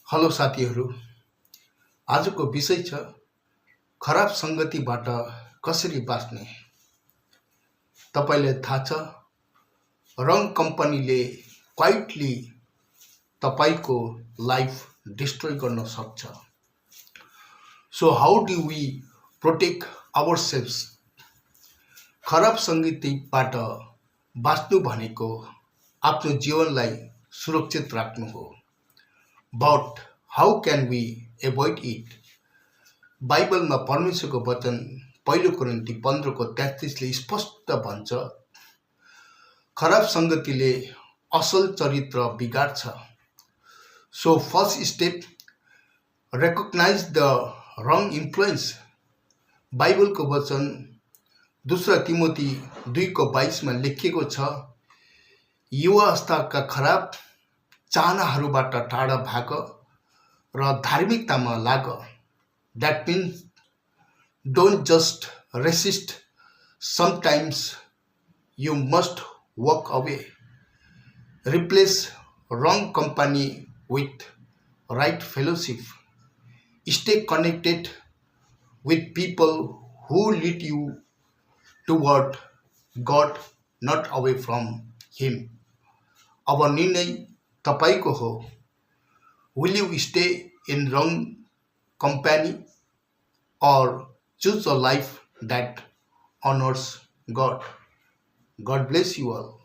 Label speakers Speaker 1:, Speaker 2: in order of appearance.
Speaker 1: Hello साथीहरू। आजको विषय छ खराब सङ्गतिबाट कसरी बाँच्ने। तपाईलाई थाहा छ रङ कम्पनीले क्वाइटली तपाईको लाइफ डिस्ट्रोय गर्न सक्छ। So how do we protect ourselves? खराब सङ्गतिबाट बाँच्नु भनेको आफ्नो जीवनलाई सुरक्षित राख्नु हो। But how can we avoid it? बाइबलमा परमेश्वरको वचन 1 कोरिन्थी 15:33 स्पष्ट भन्छ, खराब सङ्गतिले असल चरित्र बिगार्छ। So first step, recognise the wrong influence. बाइबलको वचन 2 तिमोथी 2:22 लेखिएको छ, युवा अवस्थाका खराब चाहनाहरूबाट टाढा भाग र धार्मिकतामा लाग। That means don't just resist, sometimes you must walk away. Replace wrong company with right fellowship. Stay connected with people who lead you toward God, not away from him. अब निर्णय तपाईको हो। Will you stay in wrong company or choose a life that honors God? God bless you all.